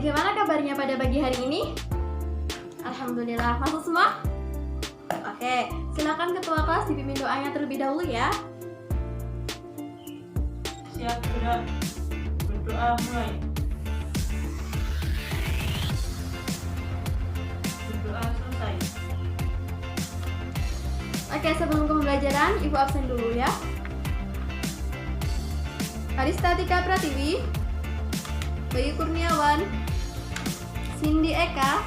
Bagaimana kabarnya pada pagi hari ini? Alhamdulillah, masuk semua? Oke, silakan ketua kelas dipimpin doanya terlebih dahulu ya. Siap, sudah. Berdoa mulai. Berdoa selesai. Oke, sebelum ke pembelajaran, Ibu absen dulu ya. Arista Tika Pratiwi, Bayu Kurniawan, Cindy Eka,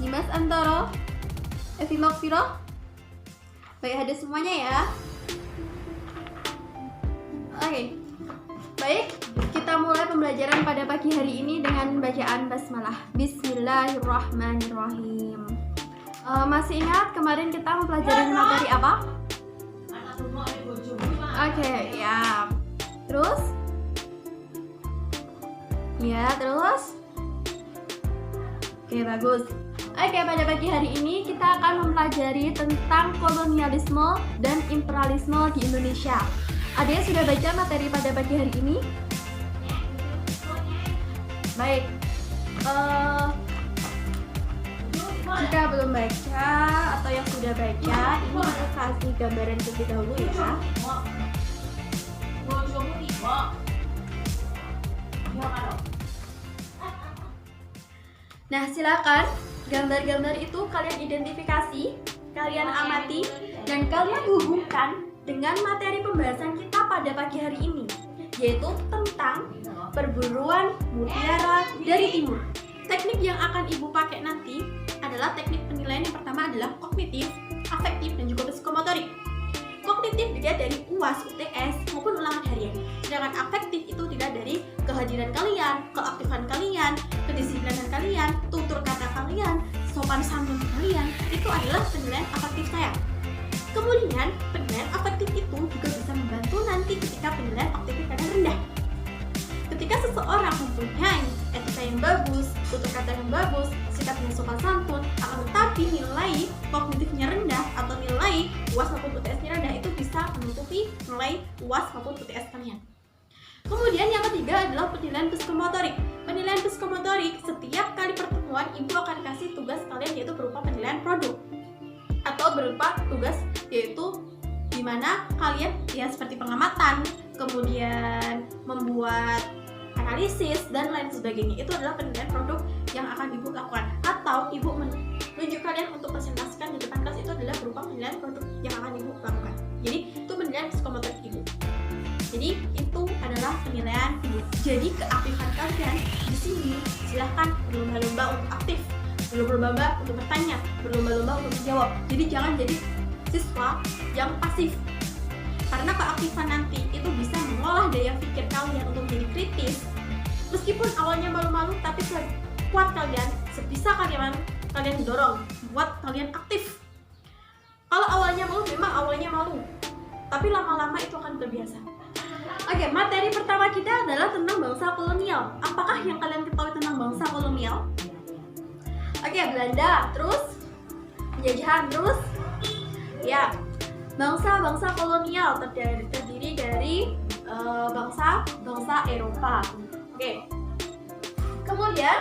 Dimas Antoro, Evi Makfiro. Baik, hadir semuanya ya. Oke, baik, kita mulai pembelajaran pada pagi hari ini dengan bacaan basmalah. Bismillahirrahmanirrahim. Masih ingat kemarin kita mempelajari materi apa? Oke, ya. Terus? Ya, terus? Oke, bagus. Oke, pada pagi hari ini kita akan mempelajari tentang kolonialisme dan imperialisme di Indonesia. Ada yang sudah baca materi pada pagi hari ini? Baik. Jika belum baca atau yang sudah baca, ini kita kasih gambaran terlebih dahulu ya. Nah, silakan gambar-gambar itu kalian identifikasi, kalian amati, dan kalian hubungkan dengan materi pembahasan kita pada pagi hari ini, yaitu tentang perburuan mutiara dari timur. Teknik yang akan Ibu pakai nanti adalah teknik penilaian yang pertama adalah kognitif, afektif, dan juga psikomotorik. Kognitif dilihat dari UAS, UTS, maupun ulangan harian. Sedangkan afektif itu dilihat dari kehadiran kalian, keaktifan kalian, kedisiplinan kalian, tutur kata kalian, sopan santun kalian. Itu adalah penilaian afektif saya. Kemudian, penilaian afektif itu juga bisa membantu nanti ketika penilaian aktivitas kalian rendah. Ketika seseorang mempunyai etika yang bagus, tutur kata yang bagus, sikapnya sopan santun, akan tetapi nilai kognitifnya rendah atau nilai UAS maupun UTS-nya rendah, itu bisa menutupi nilai UAS maupun UTS kalian. Kemudian yang ketiga adalah penilaian psikomotorik. Penilaian psikomotorik, setiap kali pertemuan Ibu akan kasih tugas kalian, yaitu berupa penilaian produk atau berupa tugas yaitu dimana kalian ya seperti pengamatan, kemudian membuat analisis dan lain sebagainya. Itu adalah penilaian produk yang akan Ibu lakukan, atau Ibu menunjuk kalian untuk presentasikan di depan kelas. Itu adalah berupa penilaian produk yang akan Ibu lakukan. Jadi itu penilaian psikomotorik Ibu. Jadi itu adalah penilaian Ibu. Jadi keaktifan kalian di sini silahkan berlomba-lomba untuk aktif, berlomba-lomba untuk bertanya, berlomba-lomba untuk menjawab. Jadi jangan jadi siswa yang pasif. Karena keaktifan nanti itu bisa mengolah daya pikir kalian untuk menjadi kritis. Meskipun awalnya malu-malu, tapi kuat kalian, sebisa kalian dorong buat kalian aktif. Kalau awalnya malu, memang awalnya malu, tapi lama-lama itu akan terbiasa. Oke, materi pertama kita adalah tentang bangsa kolonial. Apakah yang kalian ketahui tentang bangsa kolonial? Oke, Belanda, terus penjajahan, terus ya, bangsa-bangsa kolonial terdiri dari bangsa Eropa. Oke. Kemudian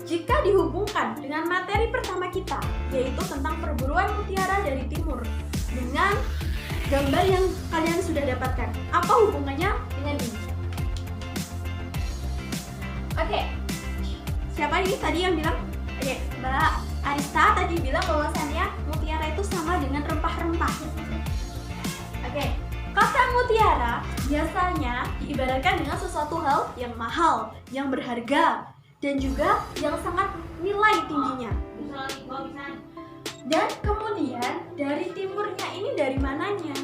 jika dihubungkan dengan materi pertama kita, yaitu tentang perburuan mutiara dari timur, dengan gambar yang kalian sudah dapatkan, apa hubungannya dengan ini? Oke. Siapa ini tadi yang bilang? Oke, Mbak Arista tadi bilang bahwasannya mutiara itu sama dengan rempah-rempah. Oke, kata mutiara biasanya diibaratkan dengan sesuatu hal yang mahal, yang berharga, dan juga yang sangat nilai tingginya. Dan kemudian dari timurnya ini dari mananya?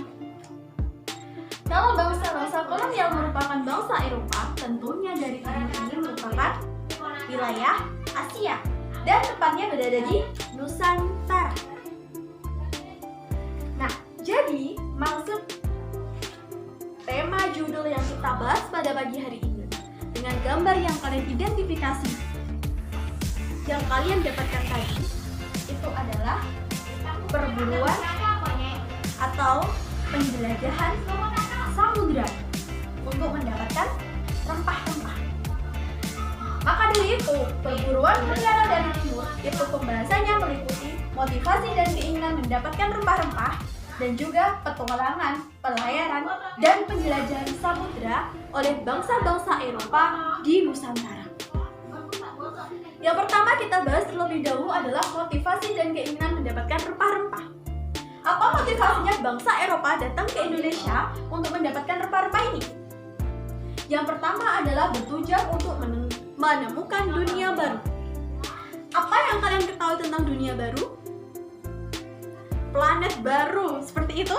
Kalau bangsa-bangsa kolonial merupakan bangsa Eropa, tentunya dari timur ini merupakan wilayah Asia. Dan tepatnya berada di Nusantara. Nah, jadi maksud tema judul yang kita bahas pada pagi hari ini dengan gambar yang kalian identifikasi, yang kalian dapatkan tadi, itu adalah perburuan atau penjelajahan samudra untuk mendapatkan rempah-rempah. perburuan peliharaan dari timur, itu pembahasannya meliputi motivasi dan keinginan mendapatkan rempah-rempah, dan juga petualangan, pelayaran, dan penjelajahan samudra oleh bangsa-bangsa Eropa di Nusantara. Yang pertama kita bahas terlebih dahulu adalah motivasi dan keinginan mendapatkan rempah-rempah. Apa motivasinya bangsa Eropa datang ke Indonesia untuk mendapatkan rempah-rempah ini? Yang pertama adalah bertujuan untuk menemukan dunia baru. Apa yang kalian ketahui tentang dunia baru? Planet baru, seperti itu?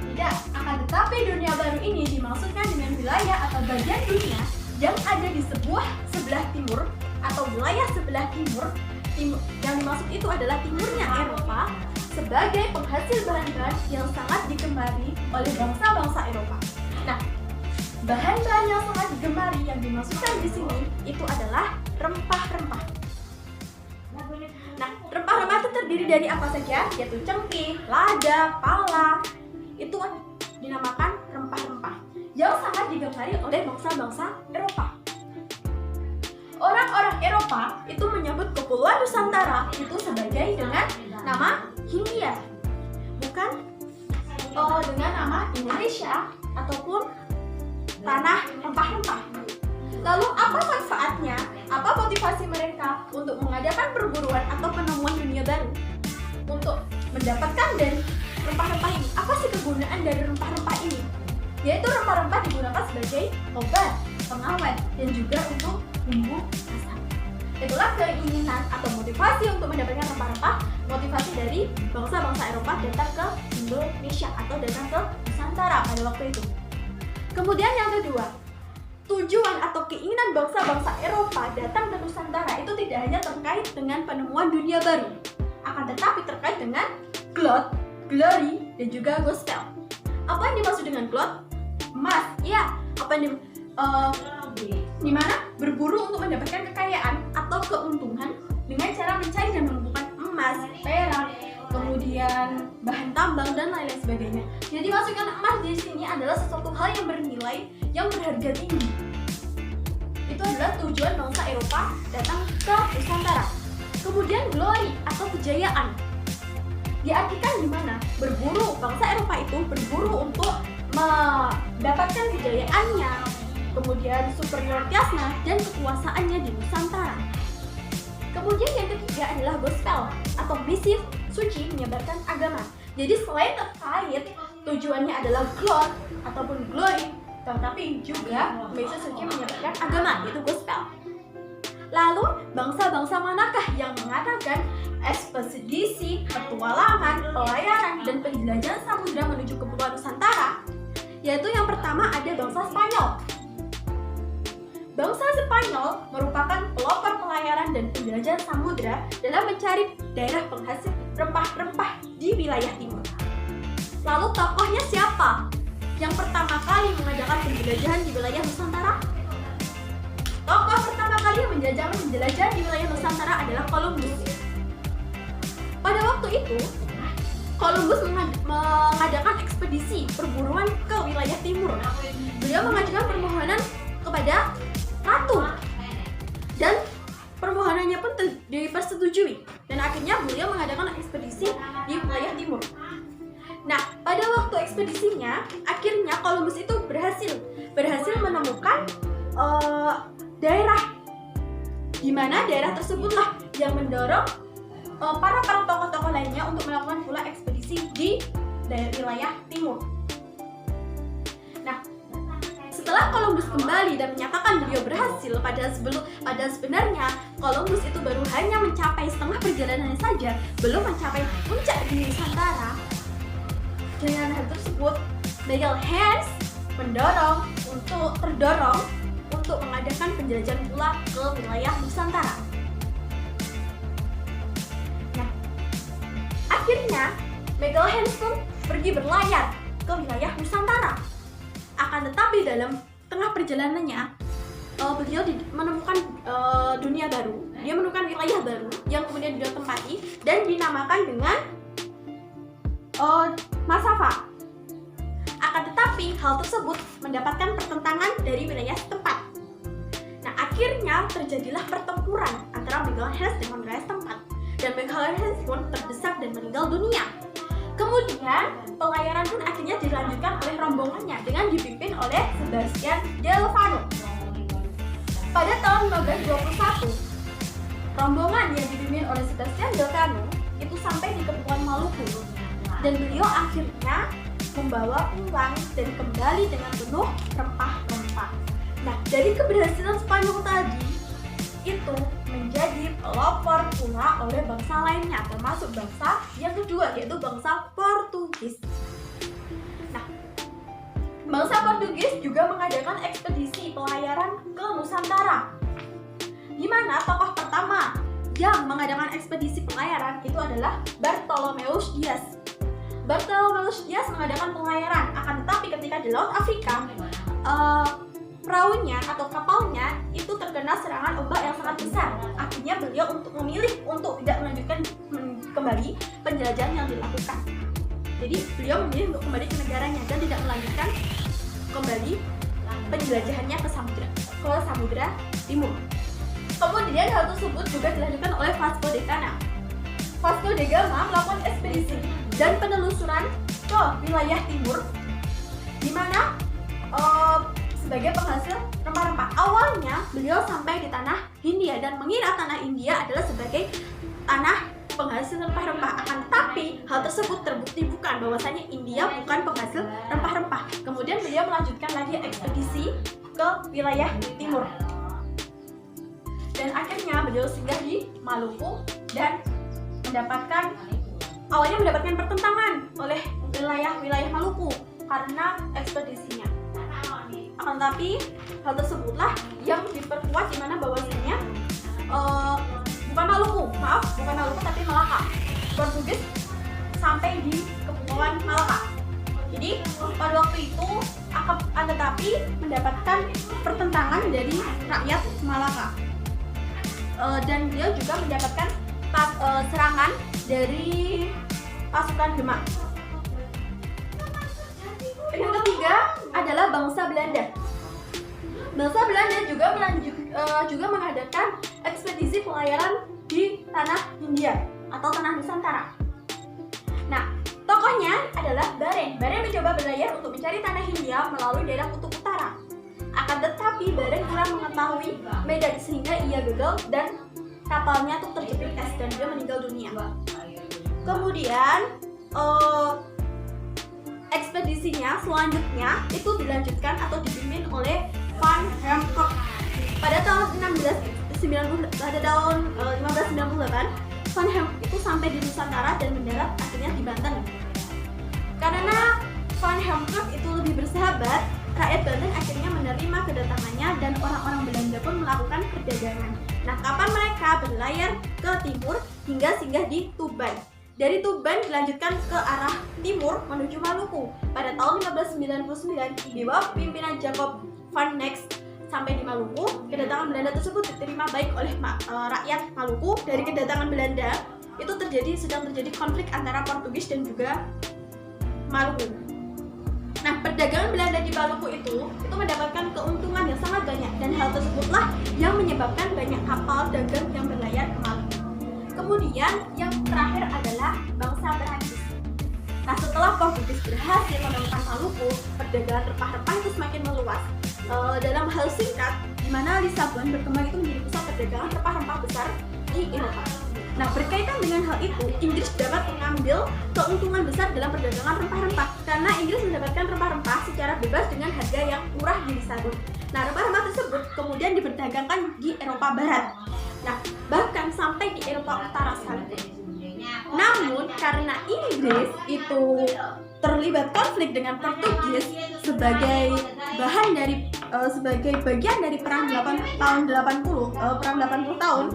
Tidak, akan tetapi dunia baru ini dimaksudkan dengan wilayah atau bagian dunia yang ada di sebelah timur atau wilayah sebelah timur. Yang dimaksud itu adalah timurnya Eropa sebagai penghasil bahan-bahan yang sangat digemari oleh bangsa-bangsa Eropa. Nah, bahan-bahan yang sangat digemari yang dimaksudkan di sini itu adalah rempah-rempah. Nah, rempah-rempah itu terdiri dari apa saja? Yaitu cengkeh, lada, pala. Itu dinamakan rempah-rempah yang sangat digemari oleh bangsa-bangsa Eropa. Orang-orang Eropa itu menyebut kepulauan Nusantara itu sebagai dengan nama Hindia, bukan dengan nama Indonesia ataupun tanah rempah-rempah. Lalu apa manfaatnya? Apa motivasi mereka untuk mengadakan perburuan atau penemuan dunia baru? Untuk mendapatkan dari rempah-rempah ini, apa sih kegunaan dari rempah-rempah ini? Yaitu rempah-rempah digunakan sebagai obat, pengawet, dan juga untuk bumbu masak. Itulah keinginan atau motivasi untuk mendapatkan rempah-rempah, motivasi dari bangsa-bangsa Eropa datang ke Indonesia atau datang ke Nusantara pada waktu itu. Kemudian yang kedua, tujuan atau keinginan bangsa-bangsa Eropa datang ke Nusantara itu tidak hanya terkait dengan penemuan dunia baru, akan tetapi terkait dengan cloth, glory, dan juga gospel. Apa yang dimaksud dengan cloth? Emas, ya. Apa yang di mana berburu untuk mendapatkan kekayaan atau keuntungan dengan cara mencari dan mengumpulkan emas, perak, kemudian bahan tambang dan lain-lain sebagainya. Jadi dimaksudkan emas di sini adalah sesuatu hal yang bernilai, yang berharga tinggi. Itu adalah tujuan bangsa Eropa datang ke Nusantara. Kemudian glory atau kejayaan diartikan di mana? Berburu, bangsa Eropa itu berburu untuk mendapatkan kejayaannya, kemudian superioritasnya dan kekuasaannya di Nusantara. Kemudian yang ketiga adalah gospel atau misi suci menyebarkan agama. Jadi selain terkait tujuannya adalah cloth ataupun glory, tetapi juga misi suci menyebarkan agama, yaitu gospel. Lalu bangsa-bangsa manakah yang mengadakan ekspedisi, petualangan, pelayaran, dan penjelajahan samudra menuju ke Kepulauan Nusantara? Yaitu yang pertama ada bangsa Spanyol. Bangsa Spanyol merupakan pelopor pelayaran dan penjelajahan samudra dalam mencari daerah penghasil rempah-rempah di wilayah timur. Lalu tokohnya siapa yang pertama kali mengadakan penjelajahan di wilayah Nusantara? Tokoh pertama kali yang menjelajah di wilayah Nusantara adalah Columbus. Pada waktu itu, Columbus mengadakan ekspedisi perburuan ke wilayah timur. Beliau mengajukan permohonan kepada ratu dan permohonannya pun dipersetujui, dan akhirnya beliau mengadakan ekspedisi di wilayah timur. Nah, pada waktu ekspedisinya, akhirnya Columbus itu berhasil menemukan daerah, di mana daerah tersebutlah yang mendorong para tokoh-tokoh lainnya untuk melakukan pula ekspedisi di wilayah timur. Nah, setelah Columbus kembali dan menyatakan beliau berhasil, pada sebenarnya Columbus itu baru hanya mencapai setengah perjalanannya saja, belum mencapai puncak di Nusantara. Dengan hal tersebut, Magellan terdorong untuk mengadakan penjelajahan pula ke wilayah Nusantara. Nah, akhirnya Magellan pun pergi berlayar ke wilayah Nusantara. Akan tetapi dalam tengah perjalanannya, beliau menemukan dunia baru. Dia menemukan wilayah baru yang kemudian beliau tempati dan dinamakan dengan Massawa. Akan tetapi hal tersebut mendapatkan pertentangan dari wilayah setempat. Nah, akhirnya akhirnya terjadilah pertempuran antara Magalhaens dengan wilayah setempat, dan Magalhaens pun terdesak dan meninggal dunia. Kemudian pelayaran pun akhirnya dilanjutkan oleh rombongannya dengan dipimpin oleh Sebastian Delfano. Pada tahun 1521, rombongan yang dipimpin oleh Sebastian Delfano itu sampai di Kepulauan Maluku, dan beliau akhirnya membawa uang dan kembali dengan penuh rempah-rempah. Nah, dari keberhasilan Spanyol tadi itu menjadi pelopor pula oleh bangsa lainnya, termasuk bangsa yang kedua, yaitu bangsa Portugis. Nah, bangsa Portugis juga mengadakan ekspedisi pelayaran ke Nusantara, di mana tokoh pertama yang mengadakan ekspedisi pelayaran itu adalah Bartolomeus Dias. Bartolomeus Dias mengadakan pelayaran, akan tetapi ketika di Laut Afrika, perahunya atau kapalnya itu terkena serangan ombak yang sangat besar. Akhirnya beliau memilih untuk tidak melanjutkan kembali penjelajahan yang dilakukan. Jadi beliau memilih untuk kembali ke negaranya dan tidak melanjutkan kembali penjelajahannya ke Samudra Timur. Kemudian hal tersebut juga dilanjutkan oleh Vasco da Gama. Vasco da Gama melakukan ekspedisi dan penelusuran ke wilayah timur, di mana sebagai penghasil rempah-rempah. Awalnya beliau sampai di tanah Hindia dan mengira tanah India adalah sebagai tanah penghasil rempah-rempah. Akan tetapi hal tersebut terbukti bukan, bahwasanya India bukan penghasil rempah-rempah. Kemudian beliau melanjutkan lagi ekspedisi ke wilayah timur, dan akhirnya beliau singgah di Maluku dan awalnya mendapatkan pertentangan oleh wilayah Maluku karena ekspedisinya. Akan tetapi hal tersebutlah yang diperkuat, di mana bahwasanya bukan Maluku tapi Malaka. Portugis sampai di Kepulauan Malaka. Jadi pada waktu itu akan tetapi mendapatkan pertentangan dari rakyat Malaka, dan beliau juga mendapatkan serangan dari pasukan Demak. Yang ketiga adalah bangsa Belanda. Bangsa Belanda juga mengadakan ekspedisi pelayaran di tanah Hindia atau tanah Nusantara. Nah, tokohnya adalah Baren. Baren mencoba berlayar untuk mencari tanah Hindia melalui daerah kutub utara. Akan tetapi Baren kurang mengetahui medan sehingga ia gagal dan kapalnya tuh terjepit es dan dia meninggal dunia. Kemudian ekspedisinya selanjutnya itu dilanjutkan atau dipimpin oleh Van Hermkop pada tahun 1598. Van Hermkop itu sampai di Nusantara dan mendarat akhirnya di Banten. Karena Van Hermkop itu lebih bersahabat, rakyat Banten akhirnya menerima kedatangannya dan orang-orang Belanda pun melakukan perdagangan. Nah, kapan mereka berlayar ke timur hingga singgah di Tuban. Dari Tuban dilanjutkan ke arah timur menuju Maluku. Pada tahun 1599 di bawah pimpinan Jacob van Nex sampai di Maluku. Kedatangan Belanda tersebut diterima baik oleh rakyat Maluku. Dari kedatangan Belanda itu sedang terjadi konflik antara Portugis dan juga Maluku. Nah, perdagangan Belanda di Maluku itu mendapatkan keuntungan yang sangat banyak, dan hal tersebutlah yang menyebabkan banyak kapal dagang yang berlayar ke Maluku. Kemudian yang terakhir adalah bangsa Perancis. Nah, setelah Portugis berhasil menemukan Maluku, perdagangan rempah-rempah itu semakin meluas. Dalam hal singkat, di mana Lisabon berkembang itu menjadi pusat perdagangan rempah-rempah besar di Eropa. Nah, berkaitan dengan hal itu, Inggris dapat mengambil keuntungan besar dalam perdagangan rempah-rempah karena Inggris mendapatkan rempah-rempah secara bebas dengan harga yang murah di Lisabon. Nah, rempah-rempah tersebut kemudian diperdagangkan di Eropa Barat. Nah, bahkan sampai di Eropa Utara sekalipun. Namun, karena Inggris itu terlibat konflik dengan Portugis sebagai bagian dari perang 80 tahun,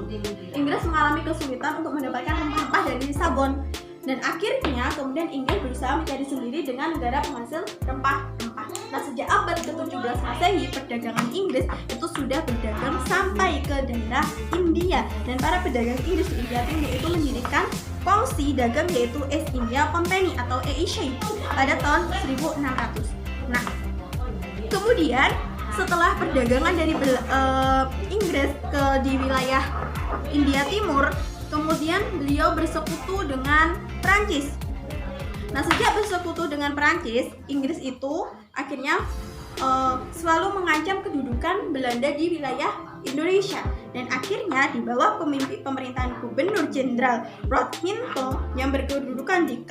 Inggris mengalami kesulitan untuk mendapatkan rempah-rempah dari Lisabon. Dan akhirnya kemudian Inggris berusaha mencari sendiri dengan negara penghasil rempah-rempah. Nah, sejak abad ke-17 Masehi, perdagangan Inggris itu sudah berdagang sampai ke daerah India, dan para pedagang Inggris di India Timur itu mendirikan kongsi dagang yaitu East India Company atau EIC pada tahun 1600. Nah, kemudian setelah perdagangan dari Inggris di wilayah India Timur, kemudian beliau bersekutu dengan Perancis. Nah, sejak bersekutu dengan Perancis, Inggris itu akhirnya selalu mengancam kedudukan Belanda di wilayah Indonesia, dan akhirnya di bawah pemerintahan Gubernur Jenderal Rockingham yang berkedudukan di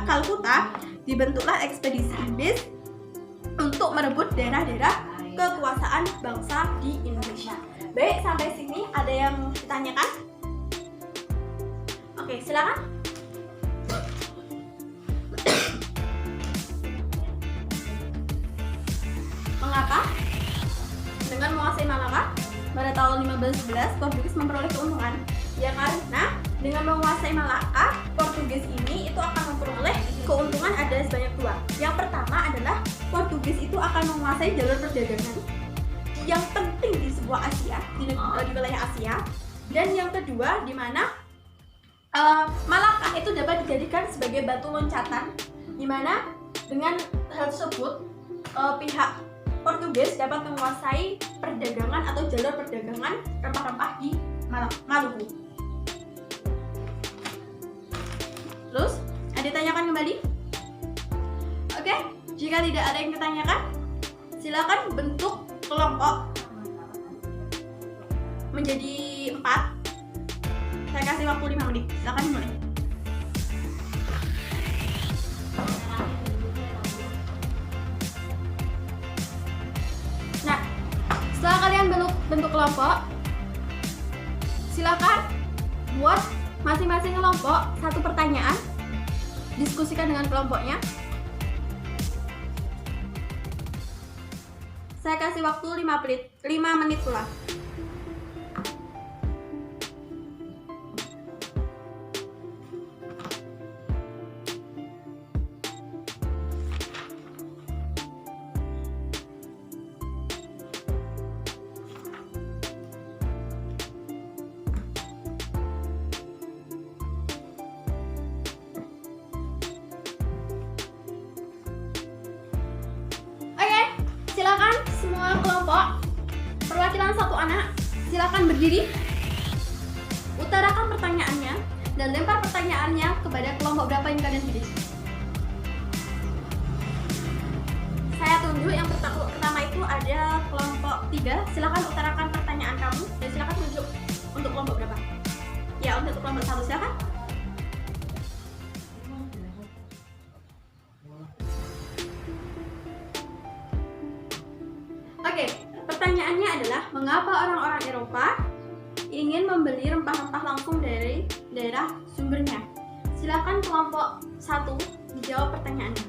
Kalkuta, dibentuklah ekspedisi Inggris untuk merebut daerah-daerah kekuasaan bangsa di Indonesia. Baik, sampai sini ada yang ditanyakan? Oke, silakan. Mengapa? Dengan menguasai Malaka pada tahun 1511, Portugis memperoleh keuntungan. Ya, karena dengan menguasai Malaka, Portugis ini itu akan memperoleh keuntungan ada sebanyak dua. Yang pertama adalah Portugis itu akan menguasai jalur perdagangan yang penting di sebuah Asia, di wilayah Asia. Dan yang kedua, di mana Malaka itu dapat dijadikan sebagai batu loncatan, di mana dengan hal tersebut pihak Portugis dapat menguasai perdagangan atau jalur perdagangan rempah-rempah di Maluku. Terus, ada ditanyakan kembali? Oke, jika tidak ada yang ditanyakan, silakan bentuk kelompok menjadi 4. Saya kasih waktu 5 menit. Silakan dimulai. Nah, setelah kalian bentuk kelompok, silakan buat masing-masing kelompok satu pertanyaan. Diskusikan dengan kelompoknya. Saya kasih waktu 5 menit pula. Silakan semua kelompok perwakilan satu anak, silakan berdiri, utarakan pertanyaannya dan lempar pertanyaannya kepada kelompok berapa yang kalian pilih. Saya tunjuk yang pertama itu ada kelompok 3. Silakan utarakan pertanyaan kamu dan silakan tunjuk untuk kelompok berapa. Ya, untuk kelompok 1 silakan. Oke, pertanyaannya adalah mengapa orang-orang Eropa ingin membeli rempah-rempah langsung dari daerah sumbernya? Silakan kelompok 1 dijawab pertanyaannya.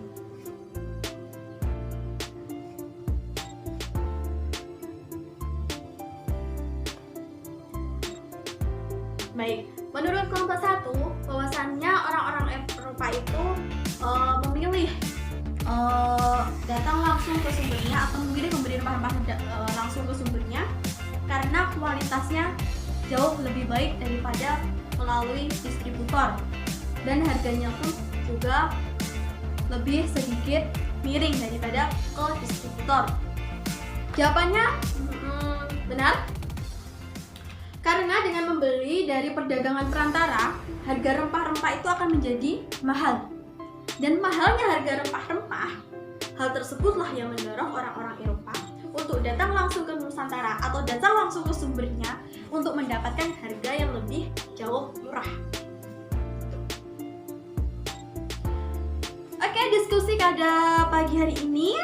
Baik, menurut kelompok 1, bahwasannya orang-orang Eropa itu memilih datang langsung ke sumbernya atau memilih membeli rempah-rempah langsung ke sumbernya karena kualitasnya jauh lebih baik daripada melalui distributor dan harganya pun juga lebih sedikit miring daripada ke distributor. Jawabannya benar, karena dengan membeli dari perdagangan perantara, harga rempah-rempah itu akan menjadi mahal. Dan mahalnya harga rempah-rempah, hal tersebutlah yang mendorong orang-orang Eropa untuk datang langsung ke Nusantara atau datang langsung ke sumbernya untuk mendapatkan harga yang lebih jauh murah. Oke, diskusi pada pagi hari ini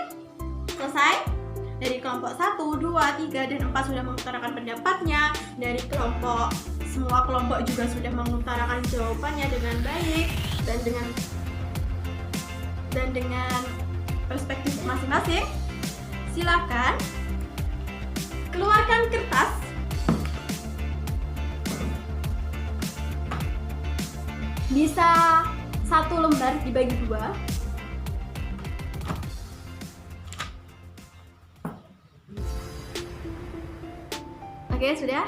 selesai. Dari kelompok 1, 2, 3, dan 4 sudah mengutarakan pendapatnya. Dari semua kelompok juga sudah mengutarakan jawabannya dengan baik dan dengan perspektif masing-masing. Silakan keluarkan kertas. Bisa 1 lembar dibagi 2. Oke, sudah.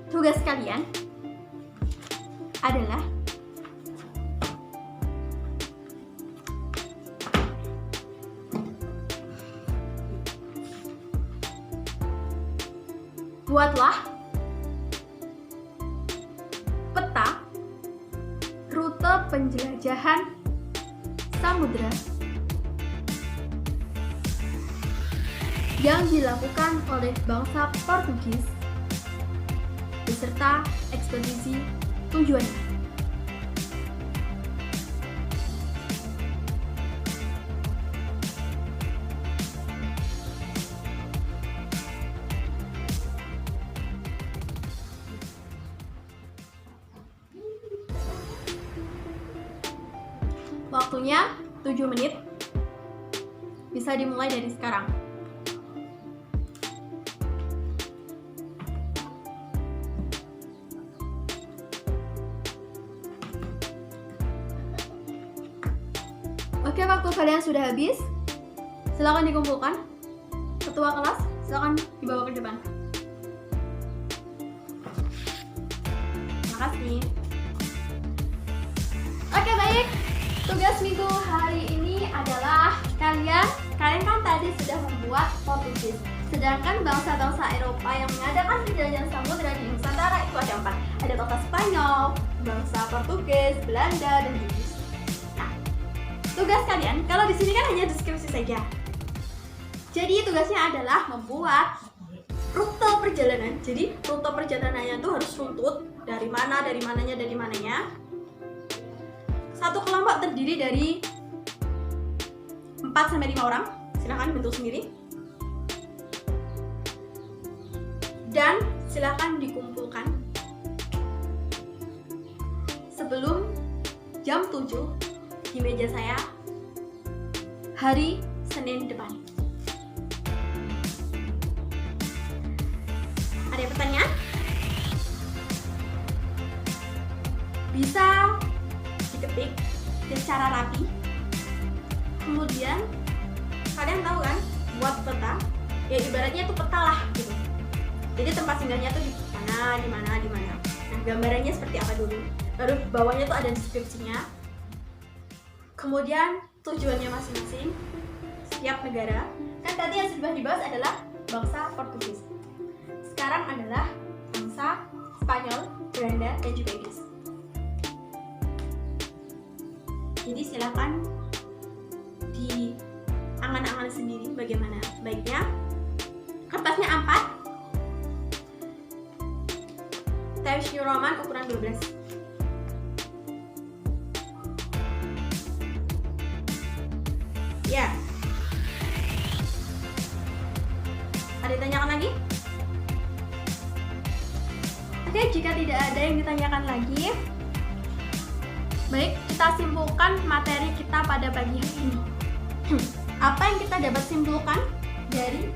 Tugas kalian adalah buatlah peta rute penjelajahan samudra yang dilakukan oleh bangsa Portugis beserta ekspedisi tujuannya. Waktunya 7 menit. Bisa dimulai dari sekarang. Oke, waktu kalian sudah habis. Silakan dikumpulkan. Ketua kelas, silakan dibawa ke depan. Terima kasih. Oke, baik. Tugas minggu hari ini adalah kalian kan tadi sudah membuat Portugis. Sedangkan bangsa-bangsa Eropa yang mengadakan perjalanan samudra di Nusantara itu ada 4. Ada bangsa Spanyol, bangsa Portugis, Belanda, dan Inggris. Nah, tugas kalian kalau di sini kan hanya deskripsi saja. Jadi tugasnya adalah membuat rute perjalanan. Jadi rute perjalanannya itu harus runtut dari mananya. Satu kelompok terdiri dari 4-5 orang. Silakan bentuk sendiri. Dan silakan dikumpulkan sebelum jam 7 di meja saya hari Senin depan. Ada pertanyaan? Bisa diketik secara rapi. Kemudian kalian tahu kan, buat peta, ya ibaratnya itu peta lah gitu. Jadi tempat singgahnya tuh di mana. Nah, gambarannya seperti apa dulu. Baru bawahnya tuh ada deskripsinya. Kemudian tujuannya masing-masing setiap negara. Kan tadi yang sudah dibahas adalah bangsa Portugis. Sekarang adalah bangsa Spanyol, Belanda, dan juga Inggris. Jadi silakan di angan-angan sendiri bagaimana baiknya. Kertasnya A4, Times New Roman ukuran 12. Ya. Ada ditanyakan lagi? Oke, jika tidak ada yang ditanyakan lagi, baik, kita simpulkan materi kita pada pagi hari ini. Apa yang kita dapat simpulkan dari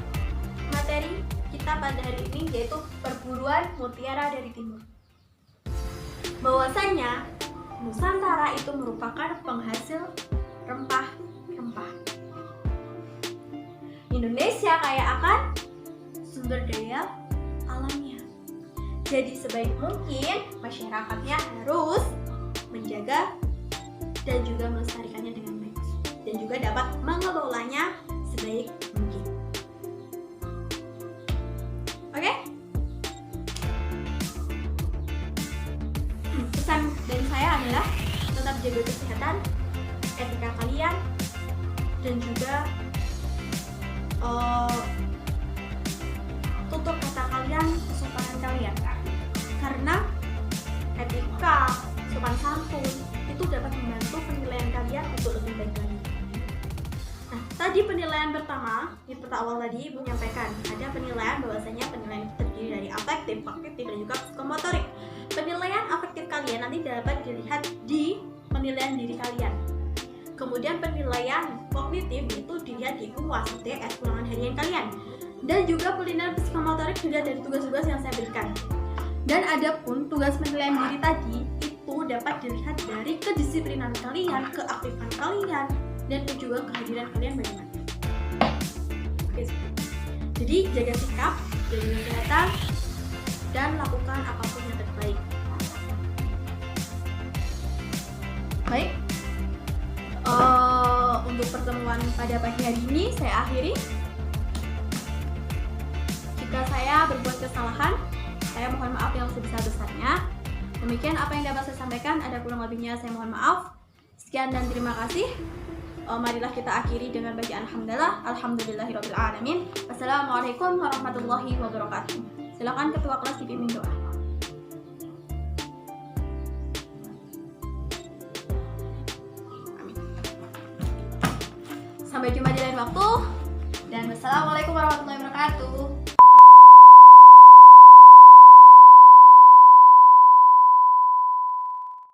materi kita pada hari ini, yaitu perburuan mutiara dari timur. Bahwasanya Nusantara itu merupakan penghasil rempah-rempah. Indonesia kaya akan sumber daya alamnya. Jadi sebaik mungkin masyarakatnya harus menjaga dan juga melestarikannya dengan baik, dan juga dapat mengelolanya sebaik mungkin. Oke? Pesan dari saya adalah tetap jaga kesehatan, etika kalian, dan juga tutur kata kalian, kesopanan kalian. Karena etika, sopan santun itu dapat membantu penilaian kalian untuk lebih baik lagi. Nah, tadi penilaian pertama di peta awal tadi Ibu menyampaikan ada penilaian bahwasanya penilaian itu terdiri dari afektif, kognitif, dan juga psikomotorik. Penilaian afektif kalian nanti dapat dilihat di penilaian diri kalian. Kemudian penilaian kognitif itu dilihat di UAS, UTS, ulangan harian kalian. Dan juga penilaian psikomotorik dilihat dari tugas-tugas yang saya berikan. Dan adapun tugas penilaian diri tadi itu dapat dilihat dari kedisiplinan kalian, keaktifan kalian, dan juga kehadiran kalian bagaimana. Oke, jadi jaga sikap, jaga kesehatan, dan lakukan apapun yang terbaik. Baik, untuk pertemuan pada pagi hari ini saya akhiri. Jika saya berbuat kesalahan, saya mohon maaf yang sebesar-besarnya. Demikian apa yang dapat saya sampaikan, ada kurang lebihnya saya mohon maaf. Sekian dan terima kasih. Marilah kita akhiri dengan bacaan alhamdulillah. Alhamdulillahirabbil alamin. Wassalamualaikum warahmatullahi wabarakatuh. Silakan ketua kelas dipimpin doa. Amin. Sampai jumpa di lain waktu. Dan wassalamualaikum warahmatullahi wabarakatuh.